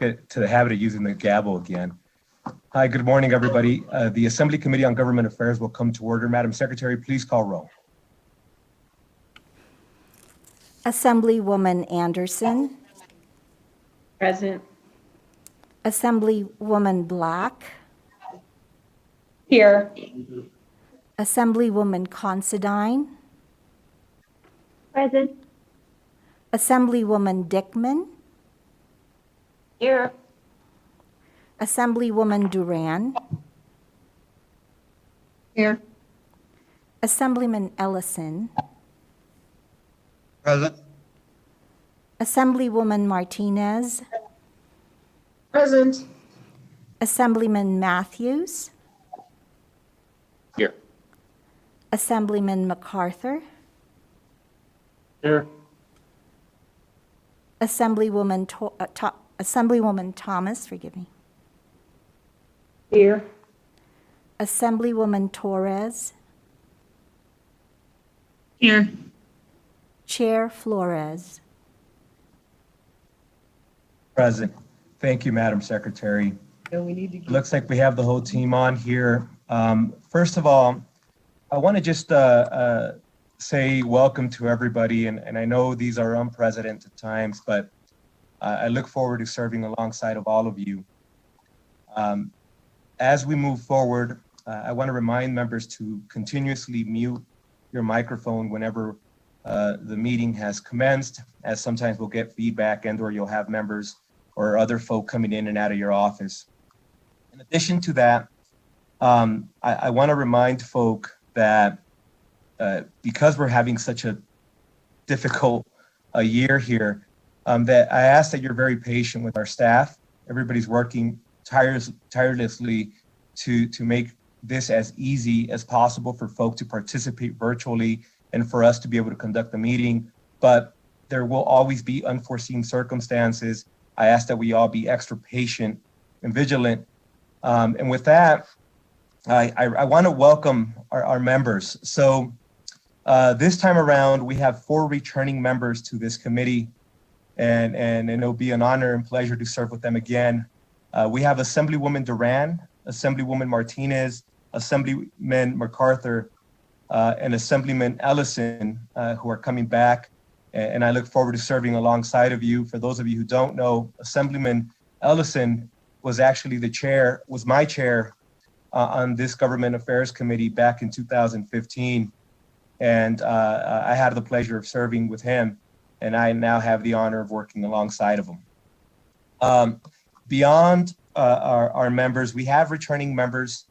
get to the habit of using the gavel again. Hi, good morning, everybody. The Assembly Committee on Government Affairs will come to order. Madam Secretary, please call roll. Assemblywoman Anderson. Present. Assemblywoman Black. Here. Assemblywoman Considine. Present. Assemblywoman Dickman. Here. Assemblywoman Duran. Here. Assemblyman Ellison. Present. Assemblywoman Martinez. Present. Assemblyman Matthews. Here. Assemblyman MacArthur. Here. Assemblywoman Thomas, forgive me. Here. Assemblywoman Torres. Here. Chair Flores. Present. Thank you, Madam Secretary. Looks like we have the whole team on here. First of all, I want to just say welcome to everybody, and I know these are unprecedented times, but I look forward to serving alongside of all of you. As we move forward, I want to remind members to continuously mute your microphone whenever the meeting has commenced, as sometimes we'll get feedback and or you'll have members or other folk coming in and out of your office. In addition to that, I want to remind folk that because we're having such a difficult year here, that I ask that you're very patient with our staff. Everybody's working tirelessly to make this as easy as possible for folk to participate virtually and for us to be able to conduct the meeting. But there will always be unforeseen circumstances. I ask that we all be extra patient and vigilant. And with that, I want to welcome our members. So this time around, we have 4 returning members to this committee, and it'll be an honor and pleasure to serve with them again. We have Assemblywoman Duran, Assemblywoman Martinez, Assemblyman MacArthur, and Assemblyman Ellison, who are coming back. And I look forward to serving alongside of you. For those of you who don't know, Assemblyman Ellison was actually my chair on this Government Affairs Committee back in 2015. And I had the pleasure of serving with him, and I now have the honor of working alongside of him. Beyond our members, we have returning members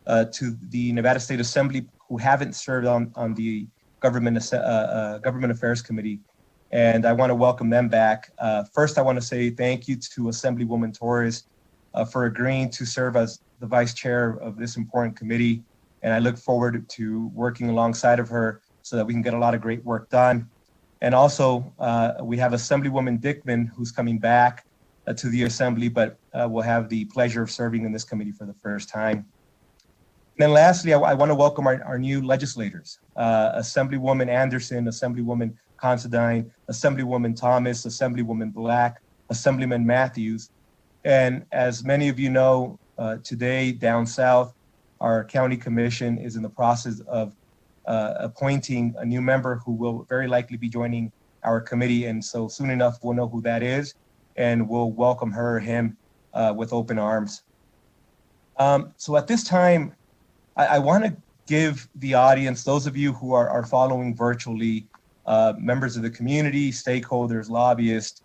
to the Nevada State Assembly who haven't served on the Government Affairs Committee, and I want to welcome them back. First, I want to say thank you to Assemblywoman Torres for agreeing to serve as the vice chair of this important committee, and I look forward to working alongside of her so that we can get a lot of great work done. And also, we have Assemblywoman Dickman, who's coming back to the Assembly, but will have the pleasure of serving in this committee for the first time. And then lastly, I want to welcome our new legislators, Assemblywoman Anderson, Assemblywoman Considine, Assemblywoman Thomas, Assemblywoman Black, Assemblyman Matthews. And as many of you know, today down south, our county commission is in the process of appointing a new member who will very likely be joining our committee. And so soon enough, we'll know who that is, and we'll welcome her or him with open arms. So at this time, I want to give the audience, those of you who are following virtually, members of the community, stakeholders, lobbyists,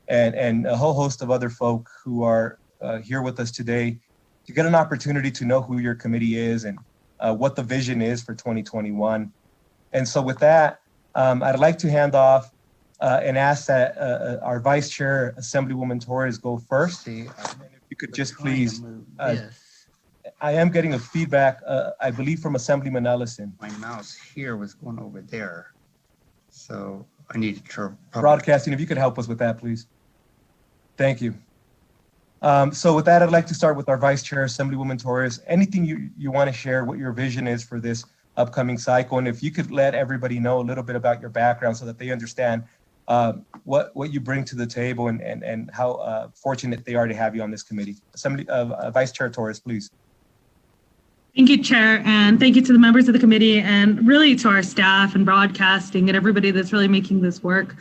and a whole host of other folk who are here with us today, to get an opportunity to know who your committee is and what the vision is for 2021. And so with that, I'd like to hand off and ask that our Vice Chair, Assemblywoman Torres, go first. And if you could just please, I am getting a feedback, I believe from Assemblyman Ellison. My mouse here was going over there, so I need to turn. Broadcasting, if you could help us with that, please. Thank you. So with that, I'd like to start with our Vice Chair, Assemblywoman Torres. Anything you want to share, what your vision is for this upcoming cycle, and if you could let everybody know a little bit about your background so that they understand what you bring to the table and how fortunate they are to have you on this committee. Vice Chair Torres, please. Thank you, Chair, and thank you to the members of the committee and really to our staff and broadcasting and everybody that's really making this work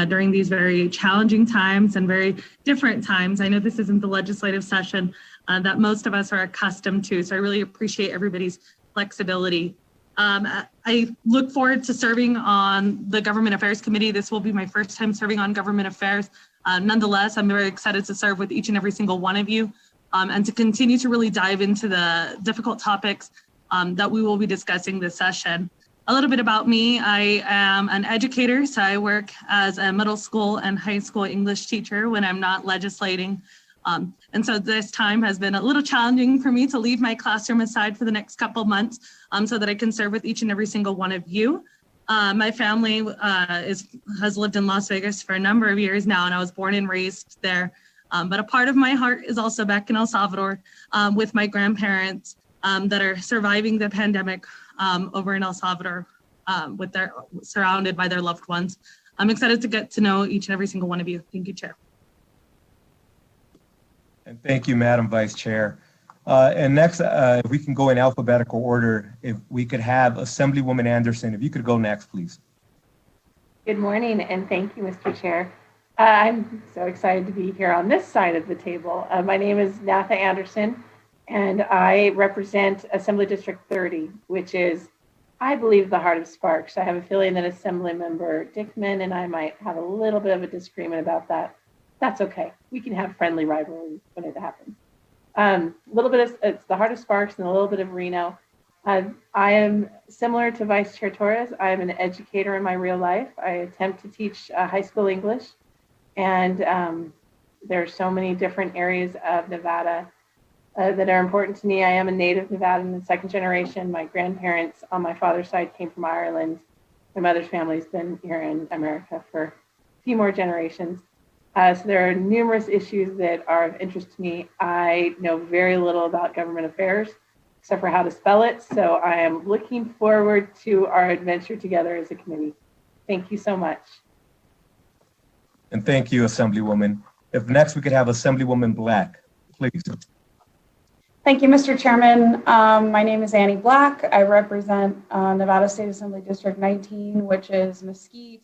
during these very challenging times and very different times. I know this isn't the legislative session that most of us are accustomed to, so I really appreciate everybody's flexibility. I look forward to serving on the Government Affairs Committee. This will be my first time serving on Government Affairs. Nonetheless, I'm very excited to serve with each and every single one of you. And to continue to really dive into the difficult topics that we will be discussing this session. A little bit about me, I am an educator, so I work as a middle school and high school English teacher when I'm not legislating. And so this time has been a little challenging for me to leave my classroom aside for the next couple of months so that I can serve with each and every single one of you. My family has lived in Las Vegas for a number of years now, and I was born and raised there. But a part of my heart is also back in El Salvador with my grandparents that are surviving the pandemic over in El Salvador surrounded by their loved ones. I'm excited to get to know each and every single one of you. Thank you, Chair. And thank you, Madam Vice Chair. And next, if we can go in alphabetical order, if we could have Assemblywoman Anderson, if you could go next, please. Good morning, and thank you, Mr. Chair. I'm so excited to be here on this side of the table. My name is Natha Anderson, and I represent Assembly District 30, which is, I believe, the heart of Sparks. I have a feeling that Assemblymember Dickman and I might have a little bit of a disagreement about that. That's okay. We can have friendly rivalry when it happens. It's the heart of Sparks and a little bit of Reno. I am similar to Vice Chair Torres. I am an educator in my real life. I attempt to teach high school English. And there are so many different areas of Nevada that are important to me. I am a native Nevadan and second generation. My grandparents on my father's side came from Ireland. My mother's family's been here in America for a few more generations. So there are numerous issues that are of interest to me. I know very little about government affairs, except for how to spell it. So I am looking forward to our adventure together as a committee. Thank you so much. And thank you, Assemblywoman. If next we could have Assemblywoman Black, please. Thank you, Mr. Chairman. My name is Annie Black. I represent Nevada State Assembly District 19, which is Mesquite,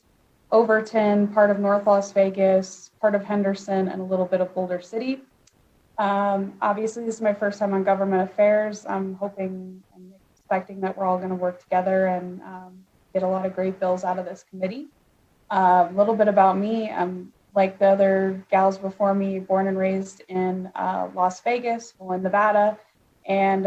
Overton, part of North Las Vegas, part of Henderson, and a little bit of Boulder City. Obviously, this is my first time on government affairs. I'm hoping and expecting that we're all going to work together and get a lot of great bills out of this committee. A little bit about me. I'm like the other gals before me, born and raised in Las Vegas, well, in Nevada, and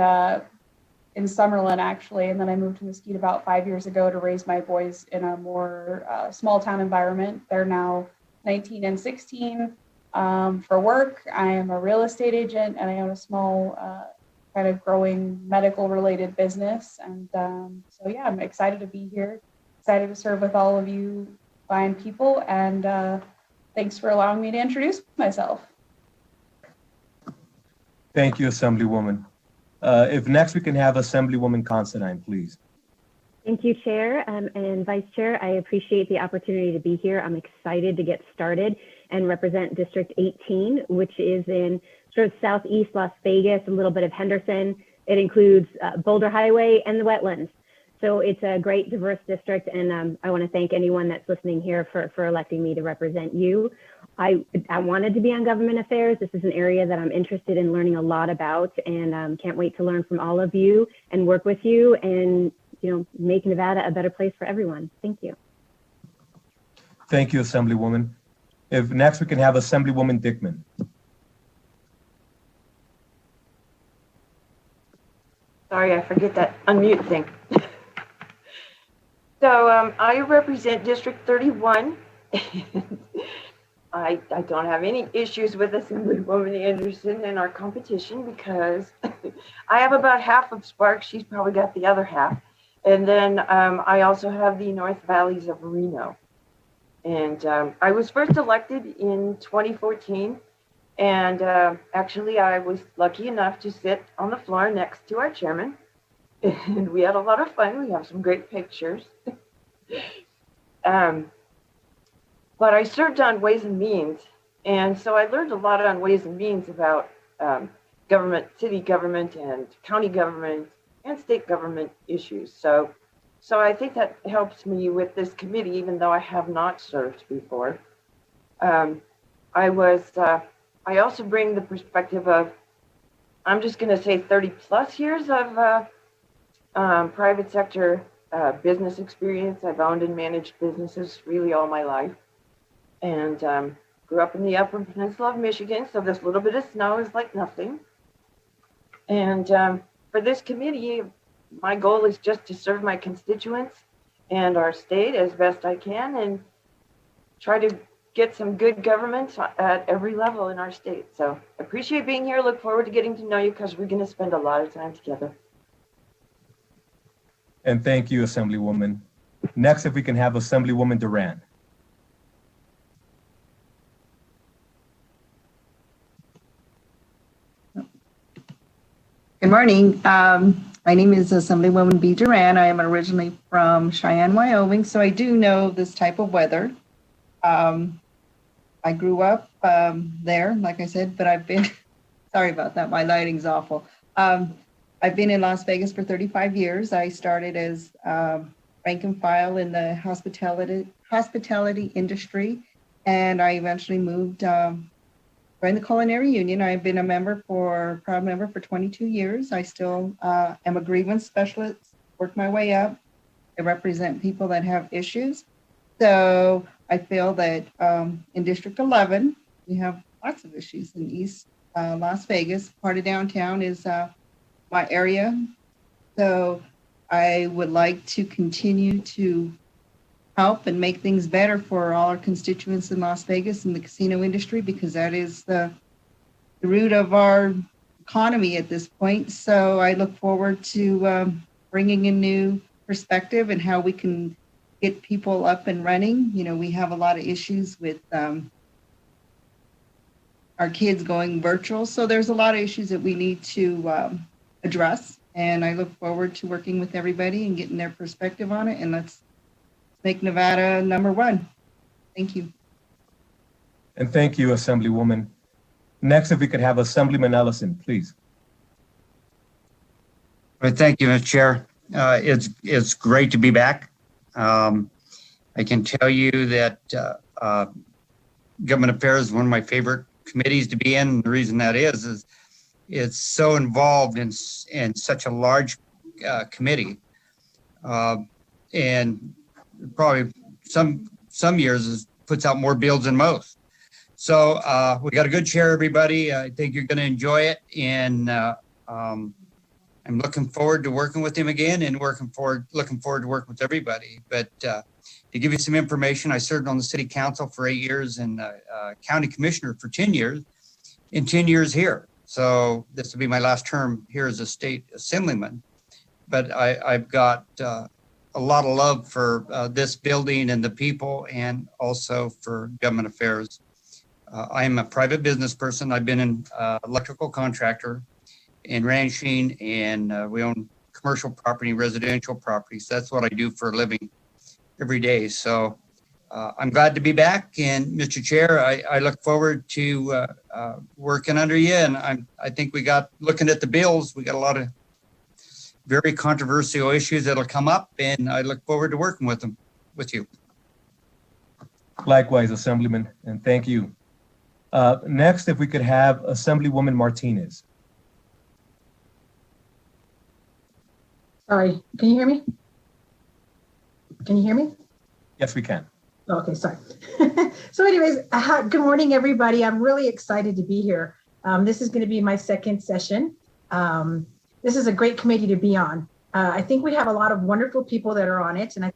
in Summerlin, actually. And then I moved to Mesquite about 5 years ago to raise my boys in a more small town environment. They're now 19 and 16. For work, I am a real estate agent, and I own a small kind of growing medical related business. And so, yeah, I'm excited to be here, excited to serve with all of you fine people, and thanks for allowing me to introduce myself. Thank you, Assemblywoman. If next we can have Assemblywoman Considine, please. Thank you, Chair and Vice Chair. I appreciate the opportunity to be here. I'm excited to get started and represent District 18, which is in sort of southeast Las Vegas, a little bit of Henderson. It includes Boulder Highway and the wetlands. So it's a great diverse district, and I want to thank anyone that's listening here for electing me to represent you. I wanted to be on government affairs. This is an area that I'm interested in learning a lot about, and can't wait to learn from all of you and work with you and make Nevada a better place for everyone. Thank you. Thank you, Assemblywoman. If next we can have Assemblywoman Dickman. Sorry, I forget that unmute thing. So I represent District 31. I don't have any issues with Assemblywoman Anderson and our competition because I have about half of Sparks. She's probably got the other half. And then I also have the North Valleys of Reno. And I was first elected in 2014. And actually, I was lucky enough to sit on the floor next to our chairman. And we had a lot of fun. We have some great pictures. but I served on Ways and Means. And so I learned a lot on Ways and Means about government, city government and county government and state government issues. So I think that helps me with this committee, even though I have not served before. I also bring the perspective of, I'm just going to say 30 plus years of private sector business experience. I've owned and managed businesses really all my life, and grew up in the Upper Peninsula of Michigan, so this little bit of snow is like nothing. And for this committee, my goal is just to serve my constituents and our state as best I can, and try to get some good government at every level in our state. So I appreciate being here. Look forward to getting to know you, because we're going to spend a lot of time together. And thank you, Assemblywoman. Next, if we can have Assemblywoman Duran. Good morning. My name is Assemblywoman B. Duran. I am originally from Cheyenne, Wyoming, so I do know this type of weather. I grew up there, like I said, but I've been, sorry about that, my lighting's awful. I've been in Las Vegas for 35 years. I started as rank and file in the hospitality industry, and I eventually moved, joined the Culinary Union. I've been a proud member for 22 years. I still am a grievance specialist, worked my way up. I represent people that have issues. So I feel that in District 11, we have lots of issues in East Las Vegas. Part of downtown is my area. So I would like to continue to help and make things better for all our constituents in Las Vegas and the casino industry, because that is the root of our economy at this point. So I look forward to bringing a new perspective and how we can get people up and running. You know, we have a lot of issues with our kids going virtual. So there's a lot of issues that we need to address. And I look forward to working with everybody and getting their perspective on it. And let's make Nevada #1. Thank you. And thank you, Assemblywoman. Next, if we could have Assemblyman Ellison, please. All right, thank you, Mr. Chair. It's great to be back. I can tell you that Government Affairs is one of my favorite committees to be in. The reason that is it's so involved in such a large committee, and probably some years puts out more bills than most. So we got a good chair, everybody. I think you're going to enjoy it, and I'm looking forward to working with him again, and looking forward to working with everybody. But to give you some information, I served on the city council for 8 years and county commissioner for 10 years, and 10 years here. So this will be my last term here as a state assemblyman. But I've got a lot of love for this building and the people, and also for government affairs. I am a private business person. I've been an electrical contractor in ranching, and we own commercial property, residential property. So that's what I do for a living every day. So I'm glad to be back. And Mr. Chair, I look forward to working under you. And I think looking at the bills, we got a lot of very controversial issues that'll come up, and I look forward to working with you. Likewise, Assemblyman, and thank you. Next, if we could have Assemblywoman Martinez. Sorry, can you hear me? Can you hear me? Yes, we can. Okay, sorry. So anyways, good morning, everybody. I'm really excited to be here. This is going to be my second session. This is a great committee to be on. I think we have a lot of wonderful people that are on it, and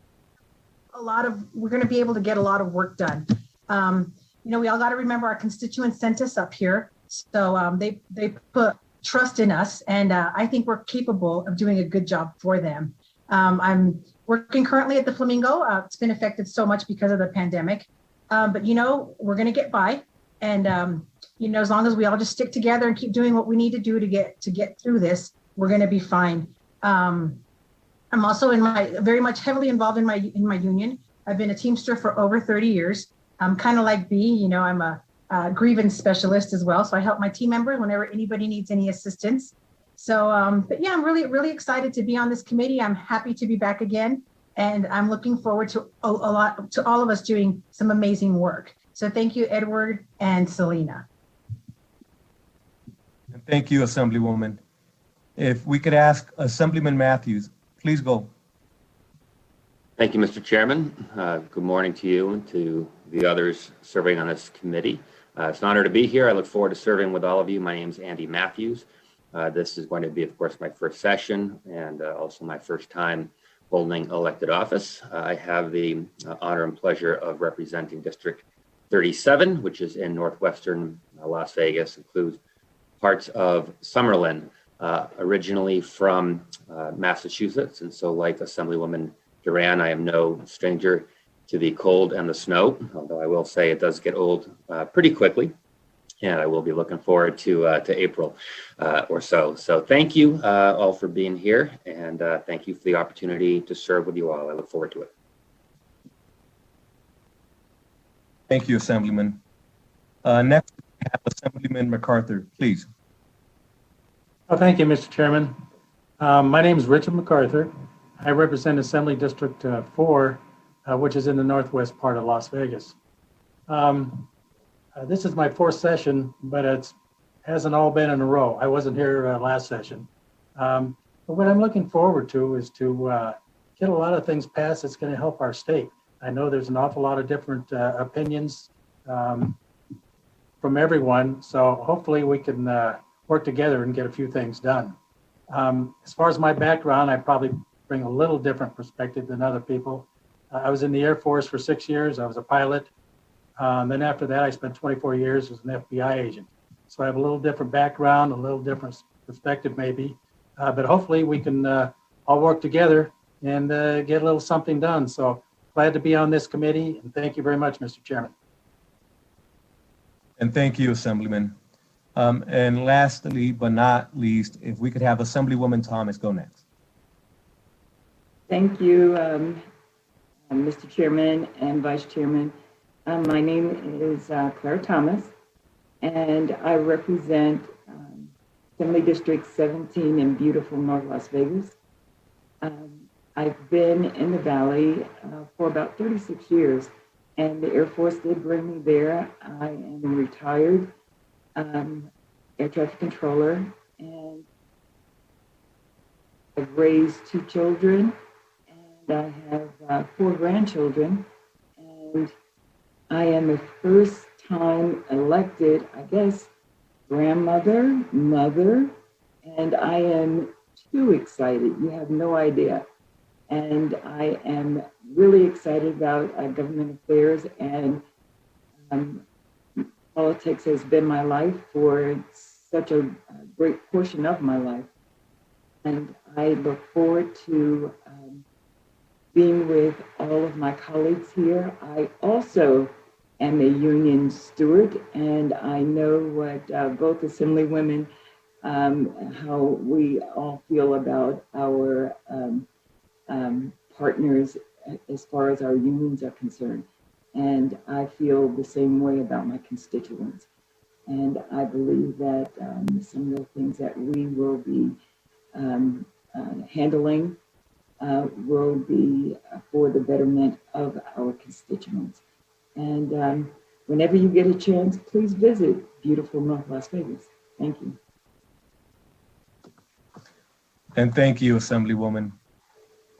we're going to be able to get a lot of work done. You know, we all got to remember our constituents sent us up here, so they put trust in us, and I think we're capable of doing a good job for them. I'm working currently at the Flamingo. It's been affected so much because of the pandemic, but you know, we're going to get by, and you know, as long as we all just stick together and keep doing what we need to do to get through this, we're going to be fine. I'm also very much heavily involved in my union. I've been a Teamster for over 30 years. I'm kind of like B, I'm a grievance specialist as well. So I help my team members whenever anybody needs any assistance. So, but yeah, I'm really, really excited to be on this committee. I'm happy to be back again. And I'm looking forward to all of us doing some amazing work. So thank you, Edward and Selena. And thank you, Assemblywoman. If we could ask Assemblyman Matthews, please go. Thank you, Mr. Chairman. Good morning to you and to the others serving on this committee. It's an honor to be here. I look forward to serving with all of you. My name is Andy Matthews. This is going to be, of course, my first session and also my first time holding elected office. I have the honor and pleasure of representing District 37, which is in northwestern Las Vegas, includes parts of Summerlin, originally from Massachusetts. And so like Assemblywoman Duran, I am no stranger to the cold and the snow, although I will say it does get old pretty quickly. And I will be looking forward to April or so. So thank you all for being here, and thank you for the opportunity to serve with you all. I look forward to it. Thank you, Assemblyman. Next, we have Assemblyman MacArthur, please. Oh, thank you, Mr. Chairman. My name is Richard MacArthur. I represent Assembly District 4, which is in the northwest part of Las Vegas. This is my fourth session, but it hasn't all been in a row. I wasn't here last session. But what I'm looking forward to is to get a lot of things passed that's going to help our state. I know there's an awful lot of different opinions from everyone, so hopefully we can work together and get a few things done. As far as my background, I probably bring a little different perspective than other people. I was in the Air Force for 6 years. I was a pilot. Then after that, I spent 24 years as an FBI agent. So I have a little different background, a little different perspective maybe, but hopefully we can all work together and get a little something done. So glad to be on this committee, and thank you very much, Mr. Chairman. And thank you, Assemblyman. And lastly, but not least, if we could have Assemblywoman Thomas go next. Thank you, Mr. Chairman and Vice Chairman. My name is Claire Thomas, and I represent Assembly District 17 in beautiful North Las Vegas. I've been in the Valley for about 36 years, and the Air Force did bring me there. I am retired air traffic controller, and I've raised 2 children, and I have 4 grandchildren, and I am a first-time elected, I guess, grandmother, mother, and I am too excited. You have no idea. And I am really excited about government affairs, and politics has been my life for such a great portion of my life. And I look forward to being with all of my colleagues here. I also am a union steward, and I know what both Assemblywomen, how we all feel about our partners as far as our unions are concerned. And I feel the same way about my constituents. And I believe that some of the things that we will be handling will be for the betterment of our constituents. And whenever you get a chance, please visit beautiful North Las Vegas. Thank you. And thank you, Assemblywoman.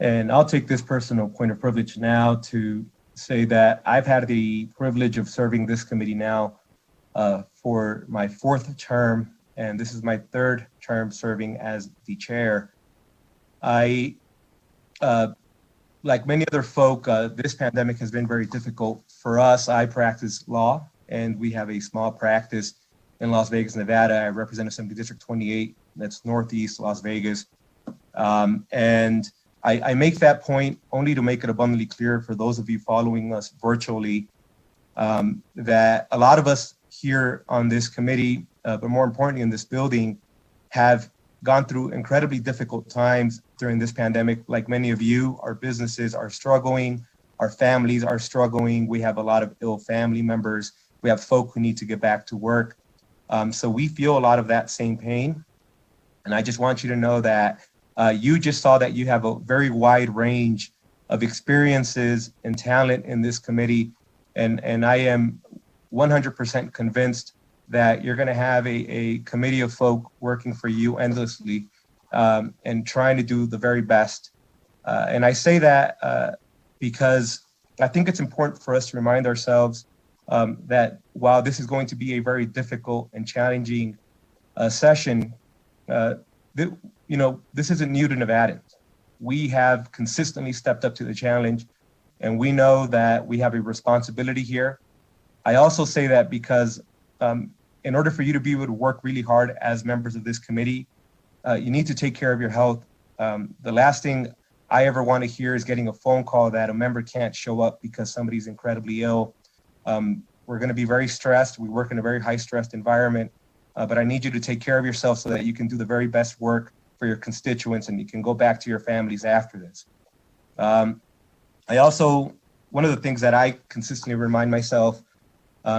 And I'll take this personal point of privilege now to say that I've had the privilege of serving this committee now for my 4th term, and this is my 3rd term serving as the chair. I, like many other folk, this pandemic has been very difficult for us. I practice law, and we have a small practice in Las Vegas, Nevada. I represent Assembly District 28, that's Northeast Las Vegas. And I make that point only to make it abundantly clear for those of you following us virtually that a lot of us here on this committee, but more importantly in this building, have gone through incredibly difficult times during this pandemic. Like many of you, our businesses are struggling. Our families are struggling. We have a lot of ill family members. We have folk who need to get back to work. So we feel a lot of that same pain. And I just want you to know that you just saw that you have a very wide range of experiences and talent in this committee. And I am 100% convinced that you're going to have a committee of folk working for you endlessly and trying to do the very best. And I say that because I think it's important for us to remind ourselves that while this is going to be a very difficult and challenging session, this isn't new to Nevadans. We have consistently stepped up to the challenge, and we know that we have a responsibility here. I also say that because in order for you to be able to work really hard as members of this committee, you need to take care of your health. The last thing I ever want to hear is getting a phone call that a member can't show up because somebody's incredibly ill. We're going to be very stressed. We work in a very high stressed environment, but I need you to take care of yourself so that you can do the very best work for your constituents and you can go back to your families after this. I also, one of the things that I consistently remind myself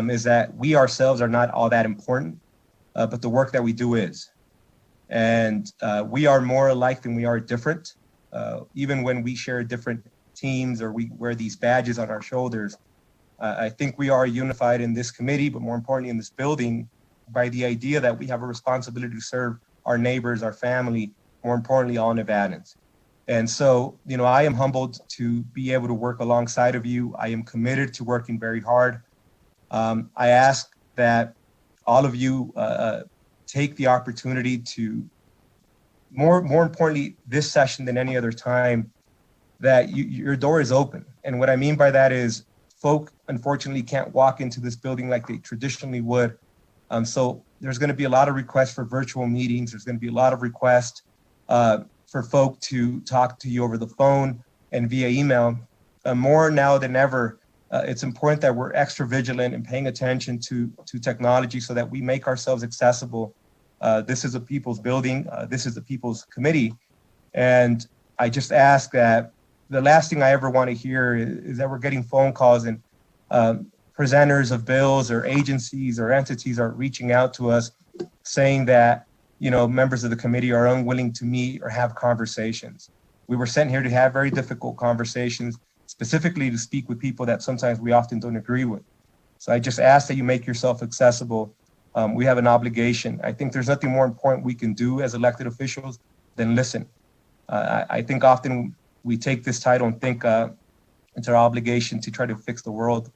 is that we ourselves are not all that important, but the work that we do is. And we are more alike than we are different. Even when we share different teams or we wear these badges on our shoulders, I think we are unified in this committee, but more importantly in this building, by the idea that we have a responsibility to serve our neighbors, our family, more importantly, all Nevadans. And so, I am humbled to be able to work alongside of you. I am committed to working very hard. I ask that all of you take the opportunity to, more importantly, this session than any other time, that your door is open. And what I mean by that is folk, unfortunately, can't walk into this building like they traditionally would. So there's going to be a lot of requests for virtual meetings. There's going to be a lot of requests for folk to talk to you over the phone and via email. More now than ever, it's important that we're extra vigilant and paying attention to technology so that we make ourselves accessible. This is a people's building. This is the people's committee. And I just ask that the last thing I ever want to hear is that we're getting phone calls and presenters of bills or agencies or entities are reaching out to us saying that, members of the committee are unwilling to meet or have conversations. We were sent here to have very difficult conversations, specifically to speak with people that sometimes we often don't agree with. So I just ask that you make yourself accessible. We have an obligation. I think there's nothing more important we can do as elected officials than listen. I think often we take this title and think it's our obligation to try to fix the world.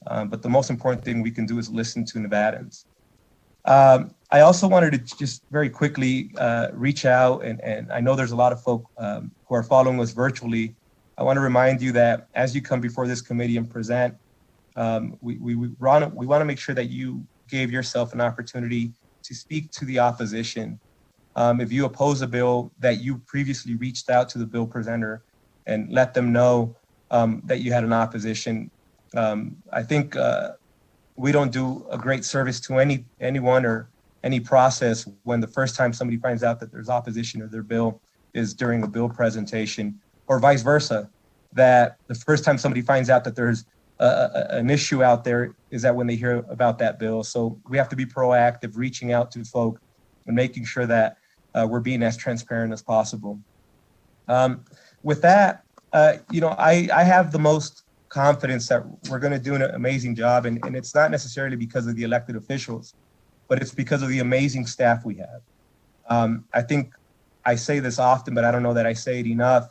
But the most important thing we can do is listen to Nevadans. I also wanted to just very quickly reach out, and I know there's a lot of folk who are following us virtually. I want to remind you that as you come before this committee and present, we want to make sure that you gave yourself an opportunity to speak to the opposition. If you oppose a bill, that you previously reached out to the bill presenter and let them know that you had an opposition. I think we don't do a great service to anyone or any process when the first time somebody finds out that there's opposition to their bill is during a bill presentation, or vice versa, that the first time somebody finds out that there's an issue out there is that when they hear about that bill. So we have to be proactive, reaching out to folk and making sure that we're being as transparent as possible. With that, I have the most confidence that we're going to do an amazing job, and it's not necessarily because of the elected officials, but it's because of the amazing staff we have. I think I say this often, but I don't know that I say it enough.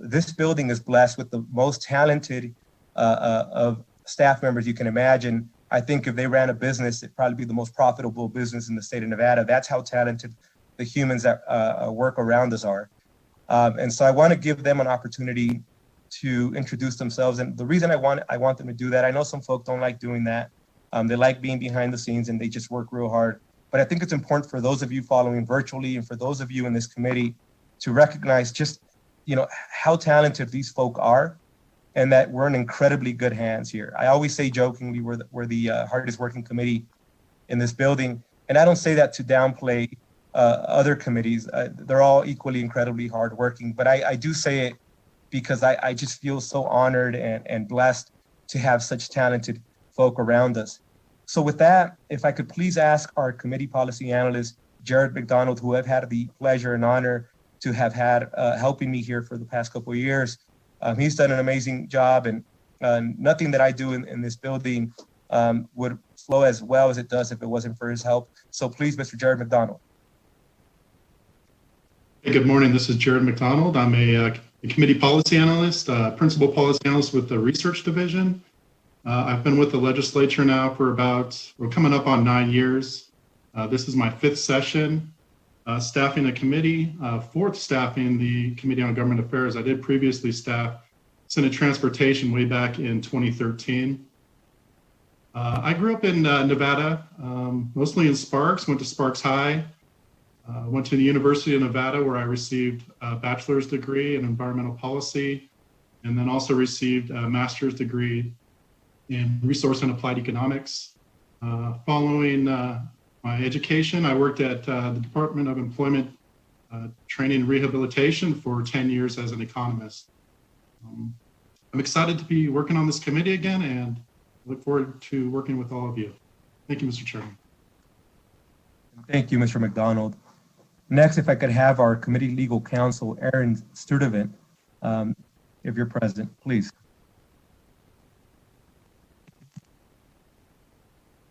This building is blessed with the most talented of staff members you can imagine. I think if they ran a business, it'd probably be the most profitable business in the state of Nevada. That's how talented the humans that work around us are. And so I want to give them an opportunity to introduce themselves. And the reason I want them to do that, I know some folks don't like doing that. They like being behind the scenes and they just work real hard. But I think it's important for those of you following virtually and for those of you in this committee to recognize just, how talented these folk are and that we're in incredibly good hands here. I always say jokingly, we're the hardest working committee in this building. And I don't say that to downplay other committees. They're all equally incredibly hardworking, but I do say it because I just feel so honored and blessed to have such talented folk around us. So with that, if I could please ask our committee policy analyst, Jared McDonald, who I've had the pleasure and honor to have had helping me here for the past couple of years. He's done an amazing job, and nothing that I do in this building would flow as well as it does if it wasn't for his help. So please, Mr. Jared McDonald. Hey, good morning. This is Jared McDonald. I'm a committee policy analyst, principal policy analyst with the research division. I've been with the legislature now for we're coming up on 9 years. This is my 5th session staffing a committee, 4th staffing the Committee on Government Affairs. I did previously staff Senate Transportation way back in 2013. I grew up in Nevada, mostly in Sparks, went to Sparks High, went to the University of Nevada where I received a bachelor's degree in environmental policy, and then also received a master's degree in resource and applied economics. Following my education, I worked at the Department of Employment Training and Rehabilitation for 10 years as an economist. I'm excited to be working on this committee again and look forward to working with all of you. Thank you, Mr. Chairman. Thank you, Mr. McDonald. Next, if I could have our committee legal counsel, Aaron Sturdivant, if you're present, please.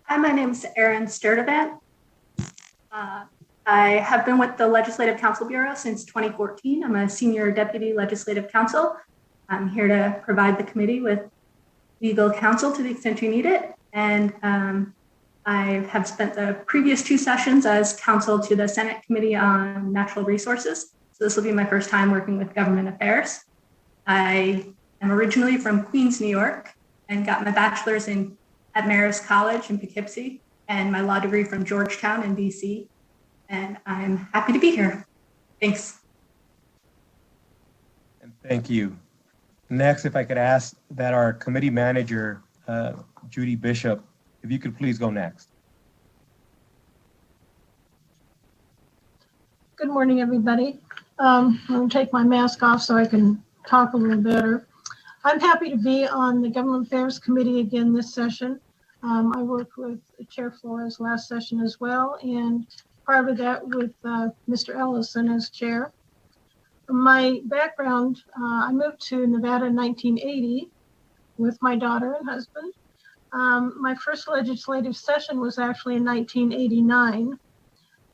Hi, my name is Erin Sturdivant. I have been with the Legislative Counsel Bureau since 2014. I'm a senior deputy legislative counsel. I'm here to provide the committee with legal counsel to the extent you need it. And I have spent the previous 2 sessions as counsel to the Senate Committee on Natural Resources. So this will be my first time working with government affairs. I am originally from Queens, New York, and got my bachelor's at Marist College in Poughkeepsie, and my law degree from Georgetown in DC. And I'm happy to be here. Thanks. And thank you. Next, if I could ask that our committee manager, Judy Bishop, if you could please go next. Good morning, everybody. I'm going to take my mask off so I can talk a little better. I'm happy to be on the Government Affairs Committee again this session. I worked with Chair Flores last session as well, and prior to that with Mr. Ellison as chair. My background, I moved to Nevada in 1980 with my daughter and husband. My first legislative session was actually in 1989.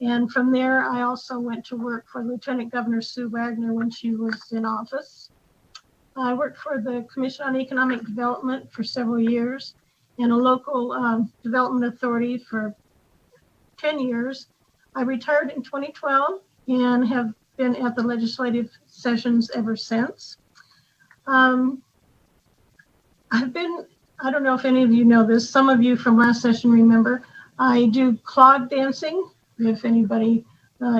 And from there, I also went to work for Lieutenant Governor Sue Wagner when she was in office. I worked for the Commission on Economic Development for several years and a local development authority for 10 years. I retired in 2012 and have been at the legislative sessions ever since. I don't know if any of you know this, some of you from last session remember, I do clog dancing, if anybody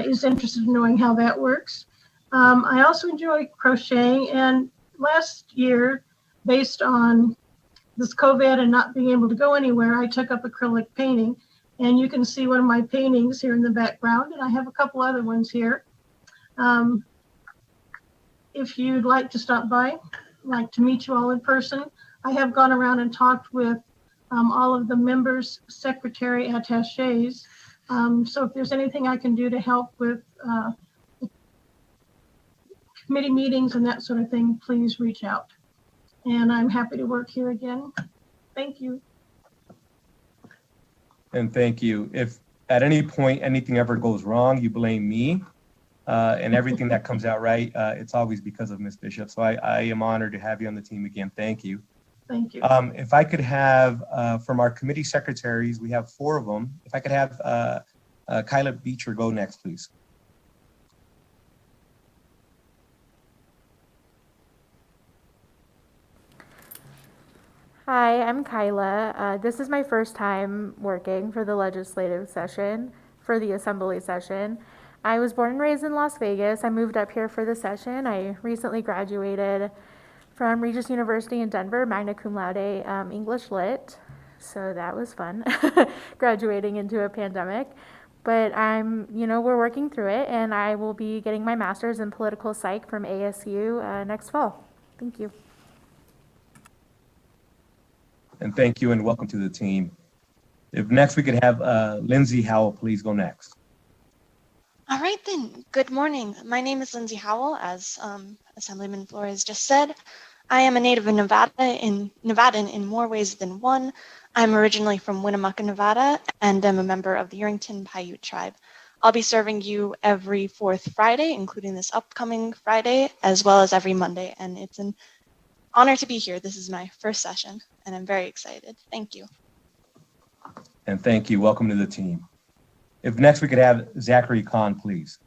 is interested in knowing how that works. I also enjoy crocheting, and last year, based on this COVID and not being able to go anywhere, I took up acrylic painting, and you can see one of my paintings here in the background, and I have a couple other ones here. If you'd like to stop by, I'd like to meet you all in person. I have gone around and talked with all of the members, secretary, attaches. So if there's anything I can do to help with committee meetings and that sort of thing, please reach out. And I'm happy to work here again. Thank you. And thank you. If at any point anything ever goes wrong, you blame me. And everything that comes out right, it's always because of Ms. Bishop. So I am honored to have you on the team again. Thank you. Thank you. If I could have from our committee secretaries, we have 4 of them. If I could have Kyla Beecher go next, please. Hi, I'm Kyla. This is my first time working for the legislative session, for the assembly session. I was born and raised in Las Vegas. I moved up here for the session. I recently graduated from Regis University in Denver, magna cum laude, English Lit. So that was fun, graduating into a pandemic. But we're working through it, and I will be getting my master's in political psych from ASU next fall. Thank you. And thank you and welcome to the team. If next we could have Lindsay Howell, please go next. All right then, good morning. My name is Lindsay Howell, as Assemblyman Flores just said. I am a native of Nevadan in more ways than one. I'm originally from Winnemucca, Nevada, and am a member of the Yerington Paiute tribe. I'll be serving you every fourth Friday, including this upcoming Friday, as well as every Monday, and it's an honor to be here. This is my first session, and I'm very excited. Thank you. And thank you. Welcome to the team. If next we could have Zachary Kahn, please.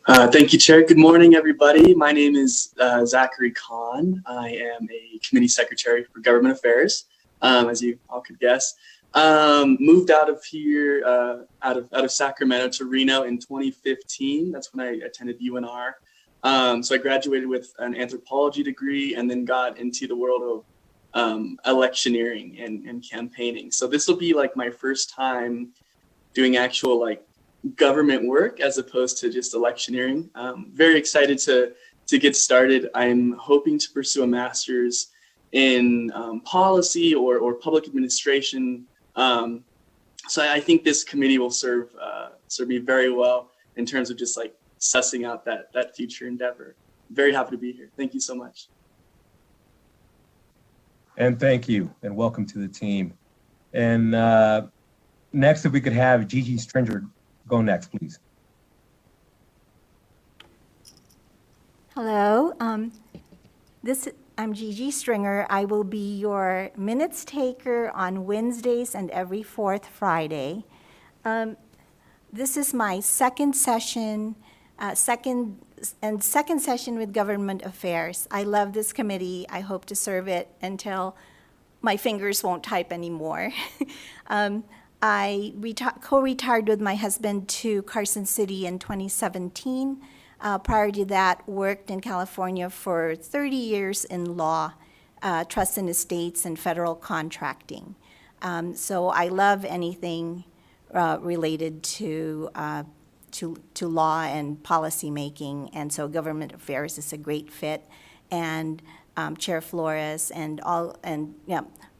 Thank you, Chair. Good morning, everybody. My name is Zachary Kahn. I am a committee secretary for government affairs, as you all could guess. Moved out of here, out of Sacramento to Reno in 2015. That's when I attended UNR. So I graduated with an anthropology degree and then got into the world of electioneering and campaigning. So this will be like my first time doing actual like government work as opposed to just electioneering. Very excited to get started. I'm hoping to pursue a master's in policy or public administration. So I think this committee will serve me very well in terms of just like sussing out that future endeavor. Very happy to be here. Thank you so much. And thank you, and welcome to the team. And next, if we could have Gigi Stringer go next, please. Hello, I'm Gigi Stringer. I will be your minutes taker on Wednesdays and every fourth Friday. This is my second session with Government Affairs. I love this committee. I hope to serve it until my fingers won't type anymore. I co-retired with my husband to Carson City in 2017. Prior to that, worked in California for 30 years in law, trust and estates, and federal contracting. So I love anything related to law and policy making, and so government affairs is a great fit. And Chair Flores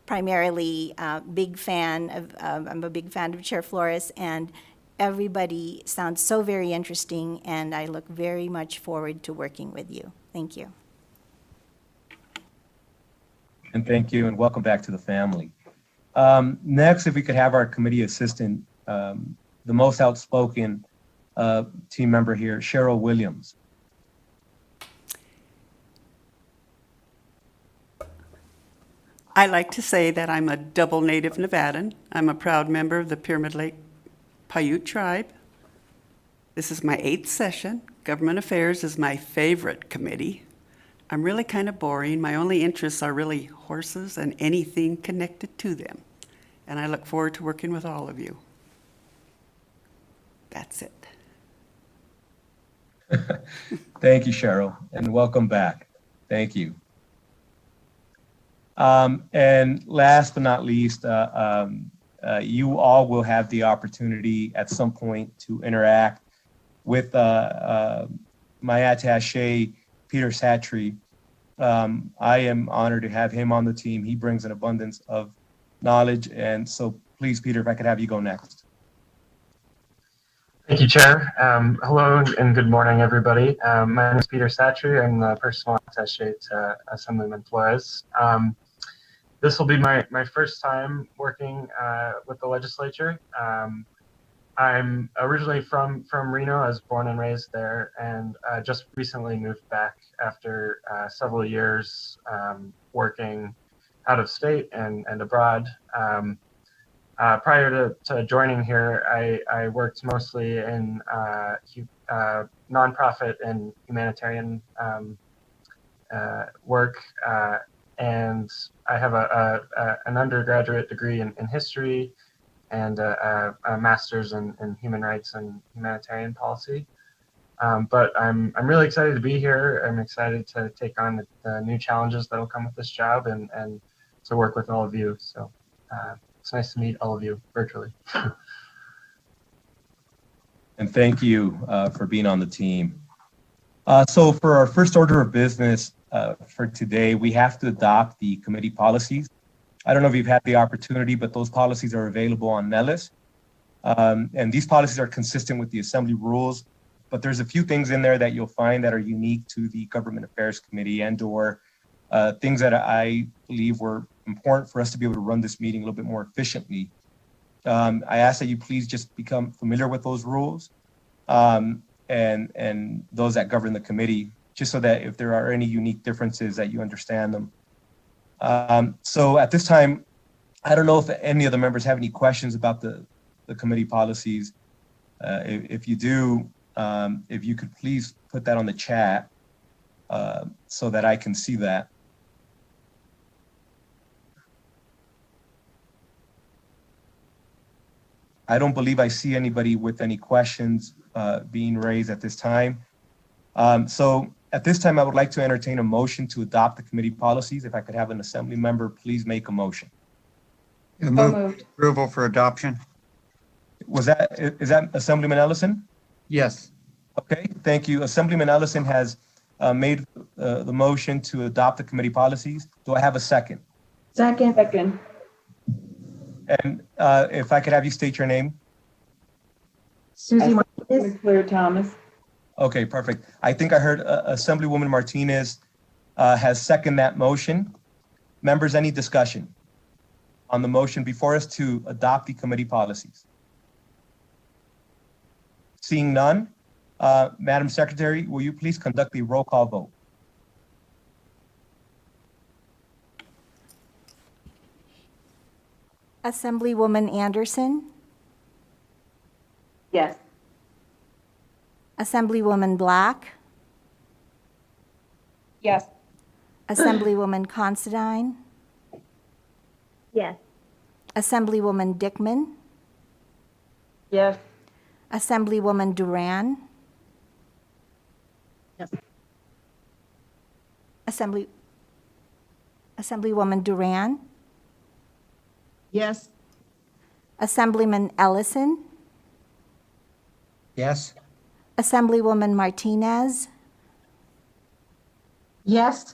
primarily big fan of. I'm a big fan of Chair Flores, and everybody sounds so very interesting, and I look very much forward to working with you. Thank you. And thank you, and welcome back to the family. Next, if we could have our committee assistant, the most outspoken team member here, Cheryl Williams. I like to say that I'm a double native Nevadan. I'm a proud member of the Pyramid Lake Paiute tribe. This is my 8th session. Government Affairs is my favorite committee. I'm really kind of boring. My only interests are really horses and anything connected to them. And I look forward to working with all of you. That's it. Thank you, Cheryl, and welcome back. Thank you. And last but not least, you all will have the opportunity at some point to interact with my attaché, Peter Satry. I am honored to have him on the team. He brings an abundance of knowledge, and so please, Peter, if I could have you go next. Thank you, Chair. Hello and good morning, everybody. My name is Peter Satry. I'm the personal attaché to Assemblyman Flores. This will be my first time working with the legislature. I'm originally from Reno. I was born and raised there, and just recently moved back after several years working out of state and abroad. Prior to joining here, I worked mostly in nonprofit and humanitarian work, and I have an undergraduate degree in history and a master's in human rights and humanitarian policy. But I'm really excited to be here. I'm excited to take on the new challenges that will come with this job and to work with all of you. So it's nice to meet all of you virtually. And thank you for being on the team. So for our first order of business for today, we have to adopt the committee policies. I don't know if you've had the opportunity, but those policies are available on Nellis. And these policies are consistent with the Assembly rules, but there's a few things in there that you'll find that are unique to the Government Affairs Committee and/or things that I believe were important for us to be able to run this meeting a little bit more efficiently. I ask that you please just become familiar with those rules and those that govern the committee, just so that if there are any unique differences that you understand them. So at this time, I don't know if any of the members have any questions about the committee policies. If you do, if you could please put that on the chat so that I can see that. I don't believe I see anybody with any questions being raised at this time. So at this time, I would like to entertain a motion to adopt the committee policies. If I could have an assembly member, please make a motion. Move approval for adoption. Is that Assemblyman Ellison? Yes. Okay, thank you. Assemblyman Ellison has made the motion to adopt the committee policies. Do I have a second? Second. Second. And if I could have you state your name? Susie Martinez. Claire Thomas. Okay, perfect. I think I heard Assemblywoman Martinez has seconded that motion. Members, any discussion on the motion before us to adopt the committee policies? Seeing none, Madam Secretary, will you please conduct the roll call vote? Assemblywoman Anderson, Yes. Assemblywoman Black, Yes. Assemblywoman Considine, Yes. Assemblywoman Dickman, Yes. Assemblywoman Duran, Yes. Assemblywoman Duran, Yes. Assemblyman Ellison, Yes. Assemblywoman Martinez, Yes.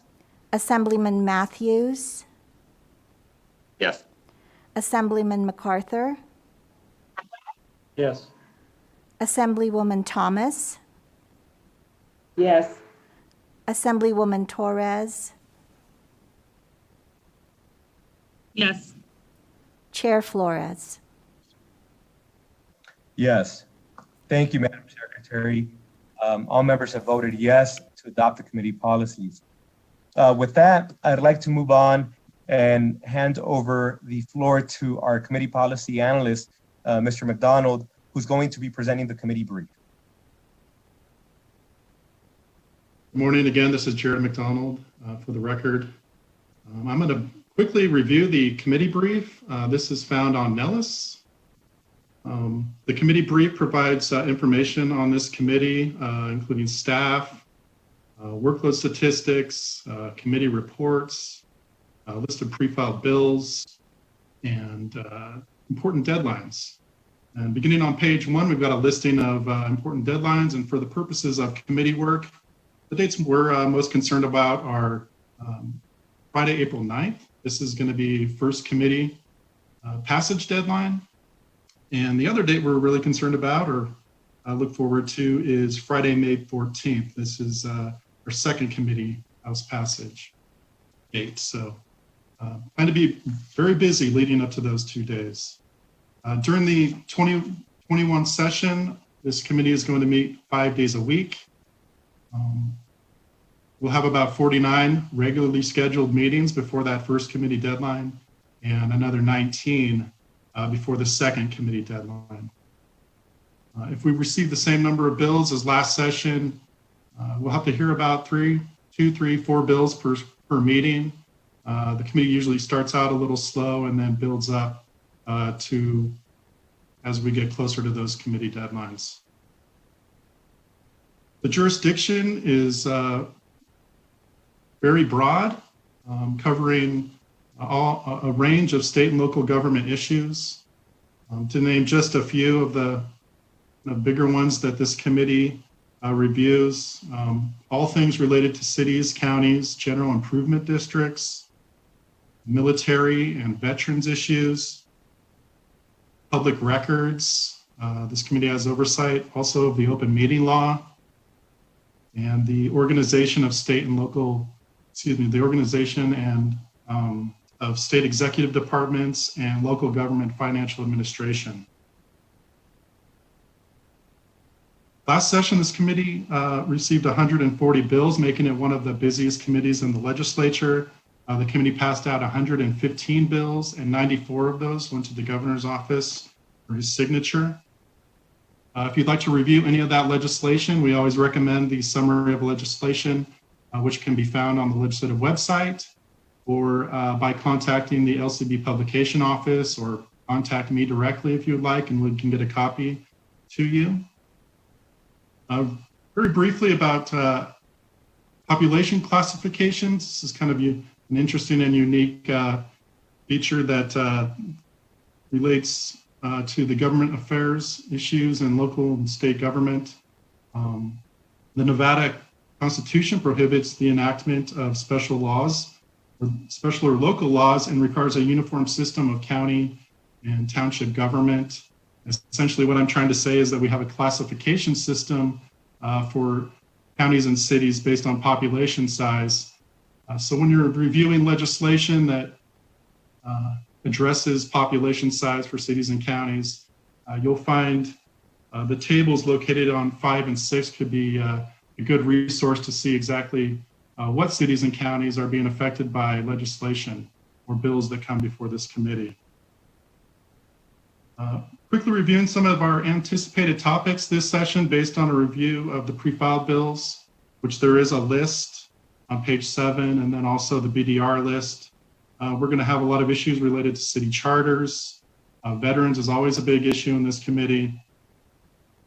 Assemblyman Matthews, Yes. Assemblyman MacArthur, Yes. Assemblywoman Thomas, Yes. Assemblywoman Torres, Yes. Chair Flores. Yes. Thank you, Madam Secretary. All members have voted yes to adopt the committee policies. With that, I'd like to move on and hand over the floor to our committee policy analyst, Mr. McDonald, who's going to be presenting the committee brief. Good morning again. This is Jared McDonald for the record. I'm going to quickly review the committee brief. This is found on Nellis. The committee brief provides information on this committee, including staff, workload statistics, committee reports, a list of pre-filed bills, and important deadlines. And beginning on page 1, we've got a listing of important deadlines, and for the purposes of committee work, the dates we're most concerned about are Friday, April 9th. This is going to be first committee passage deadline. And the other date we're really concerned about or look forward to is Friday, May 14th. This is our second committee House passage date. So plan to be very busy leading up to those 2 days. During the 2021 session, this committee is going to meet 5 days a week. We'll have about 49 regularly scheduled meetings before that first committee deadline and another 19 before the second committee deadline. If we receive the same number of bills as last session, we'll have to hear about 2, 3, 4 bills per meeting. The committee usually starts out a little slow and then builds up as we get closer to those committee deadlines. The jurisdiction is very broad, covering a range of state and local government issues. To name just a few of the bigger ones that this committee reviews, all things related to cities, counties, general improvement districts, military and veterans issues, public records. This committee has oversight also of the open meeting law and the organization of state and local, the organization and of state executive departments and local government financial administration. Last session, this committee received 140 bills, making it one of the busiest committees in the legislature. The committee passed out 115 bills, and 94 of those went to the governor's office for his signature. If you'd like to review any of that legislation, we always recommend the summary of legislation, which can be found on the legislative website, or by contacting the LCB publication office, or contact me directly if you would like, and we can get a copy to you. Very briefly about population classifications. This is kind of an interesting and unique feature that relates to the government affairs issues and local and state government. The Nevada Constitution prohibits the enactment of special laws, or special or local laws, and requires a uniform system of county and township government. Essentially, what I'm trying to say is that we have a classification system for counties and cities based on population size. So when you're reviewing legislation that addresses population size for cities and counties, you'll find the tables located on 5 and 6 could be a good resource to see exactly what cities and counties are being affected by legislation or bills that come before this committee. Quickly reviewing some of our anticipated topics this session based on a review of the pre-filed bills, which there is a list on page 7, and then also the BDR list. We're going to have a lot of issues related to city charters. Veterans is always a big issue in this committee.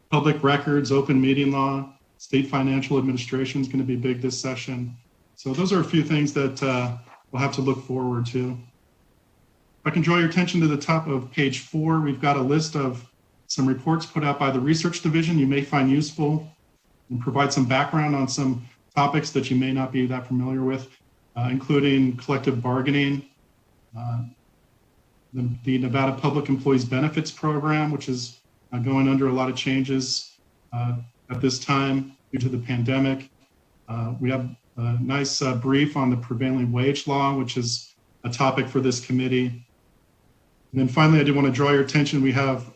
Public records, open meeting law, state financial administration is going to be big this session. So those are a few things that we'll have to look forward to. If I can draw your attention to the top of page 4, we've got a list of some reports put out by the research division you may find useful and provide some background on some topics that you may not be that familiar with, including collective bargaining, the Nevada Public Employees Benefits Program, which is going under a lot of changes at this time due to the pandemic. We have a nice brief on the prevailing wage law, which is a topic for this committee. And then finally, I do want to draw your attention. We have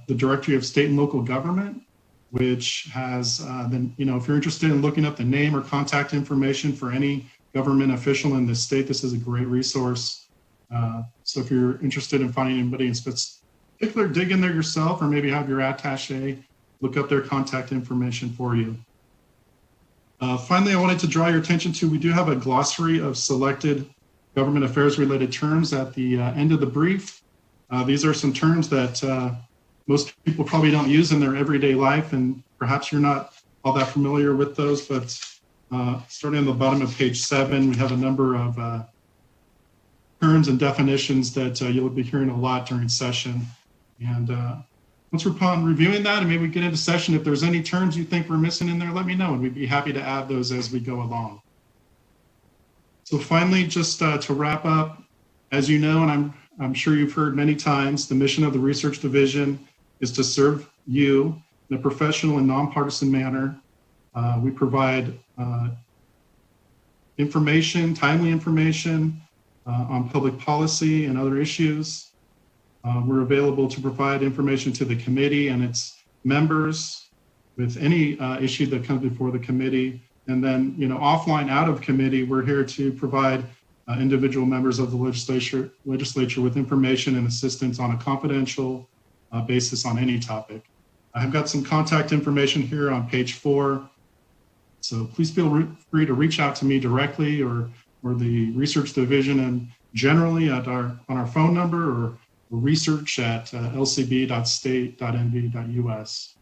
the Directory of State and Local Government, which has if you're interested in looking up the name or contact information for any government official in this state, this is a great resource. So if you're interested in finding anybody in particular, dig in there yourself, or maybe have your attaché look up their contact information for you. Finally, I wanted to draw your attention to, we do have a glossary of selected government affairs related terms at the end of the brief. These are some terms that most people probably don't use in their everyday life, and perhaps you're not all that familiar with those, but starting on the bottom of page 7, we have a number of terms and definitions that you'll be hearing a lot during session. And once we're upon reviewing that and maybe we get into session, if there's any terms you think we're missing in there, let me know, and we'd be happy to add those as we go along. So finally, just to wrap up, as you know, and I'm sure you've heard many times, the mission of the research division is to serve you in a professional and nonpartisan manner. We provide timely information on public policy and other issues. We're available to provide information to the committee and its members with any issue that comes before the committee. And then, offline, out of committee, we're here to provide individual members of the legislature with information and assistance on a confidential basis on any topic. I have got some contact information here on page 4. So please feel free to reach out to me directly or the research division, and generally on our phone number, or research at lcb.state.nv.us.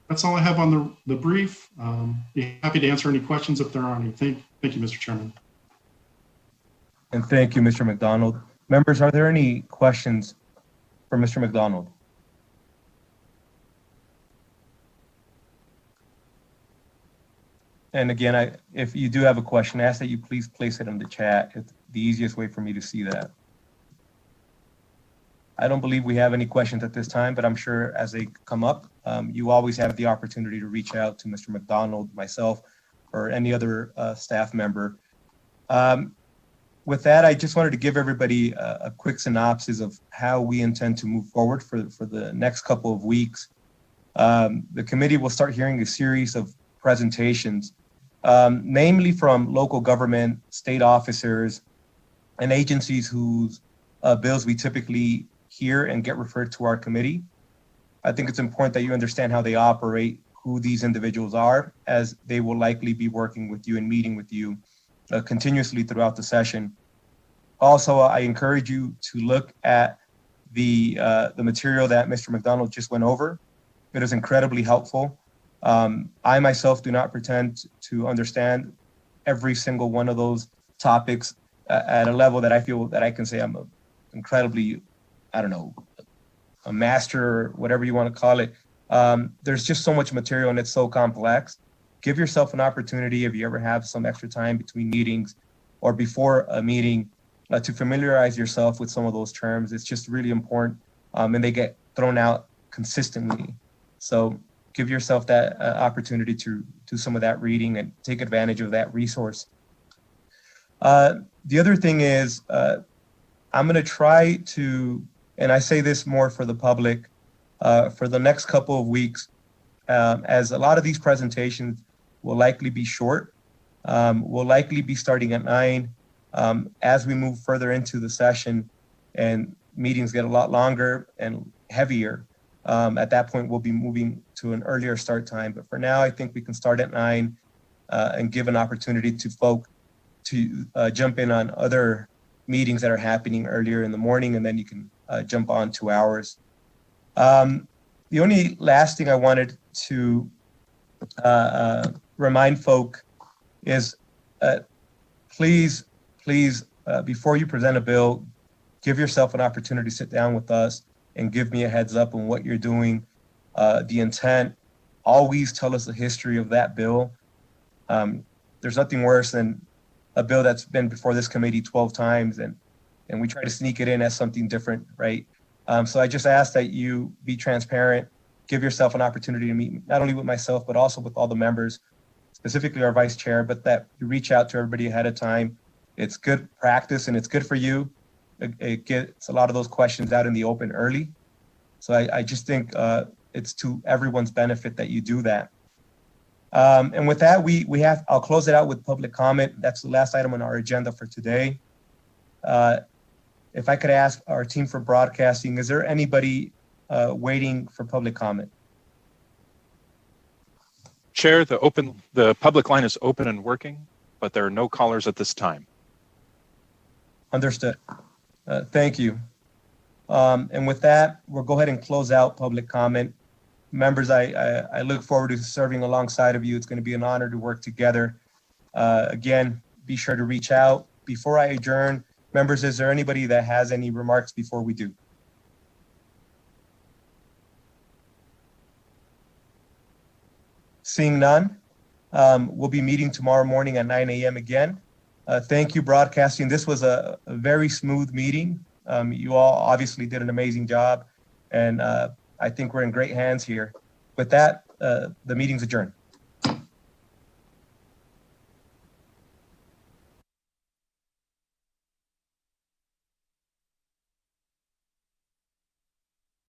That's all I have on the brief. Be happy to answer any questions if there are any. Thank you, Mr. Chairman. And thank you, Mr. McDonald. Members, are there any questions for Mr. McDonald? And again, if you do have a question, I ask that you please place it in the chat. It's the easiest way for me to see that. I don't believe we have any questions at this time, but I'm sure as they come up, you always have the opportunity to reach out to Mr. McDonald, myself, or any other staff member. With that, I just wanted to give everybody a quick synopsis of how we intend to move forward for the next couple of weeks. The committee will start hearing a series of presentations, namely from local government, state officers, and agencies whose bills we typically hear and get referred to our committee. I think it's important that you understand how they operate, who these individuals are, as they will likely be working with you and meeting with you continuously throughout the session. Also, I encourage you to look at the material that Mr. McDonald just went over. It is incredibly helpful. I myself do not pretend to understand every single one of those topics at a level that I feel that I can say I'm incredibly, I don't know, a master or whatever you want to call it. There's just so much material and it's so complex. Give yourself an opportunity, if you ever have some extra time between meetings or before a meeting, to familiarize yourself with some of those terms. It's just really important, and they get thrown out consistently. So give yourself that opportunity to do some of that reading and take advantage of that resource. The other thing is, I'm going to try to, and I say this more for the public, for the next couple of weeks, as a lot of these presentations will likely be short. We'll likely be starting at 9. As we move further into the session and meetings get a lot longer and heavier, at that point we'll be moving to an earlier start time. But for now, I think we can start at 9 and give an opportunity to folk to jump in on other meetings that are happening earlier in the morning, and then you can jump on 2 hours. The only last thing I wanted to remind folk is please, before you present a bill, give yourself an opportunity to sit down with us and give me a heads up on what you're doing, the intent. Always tell us the history of that bill. There's nothing worse than a bill that's been before this committee 12 times and we try to sneak it in as something different, right? So I just ask that you be transparent, give yourself an opportunity to meet not only with myself, but also with all the members, specifically our vice chair, but that you reach out to everybody ahead of time. It's good practice and it's good for you. It gets a lot of those questions out in the open early. So I just think it's to everyone's benefit that you do that. And with that, I'll close it out with public comment. That's the last item on our agenda for today. If I could ask our team for broadcasting, is there anybody waiting for public comment? Chair, the public line is open and working, but there are no callers at this time. Understood. Thank you. And with that, we'll go ahead and close out public comment. Members, I look forward to serving alongside of you. It's going to be an honor to work together. Again, be sure to reach out. Before I adjourn, members, is there anybody that has any remarks before we do? Seeing none, we'll be meeting tomorrow morning at 9 a.m. again. Thank you, broadcasting. This was a very smooth meeting. You all obviously did an amazing job, and I think we're in great hands here. With that, the meeting's adjourned.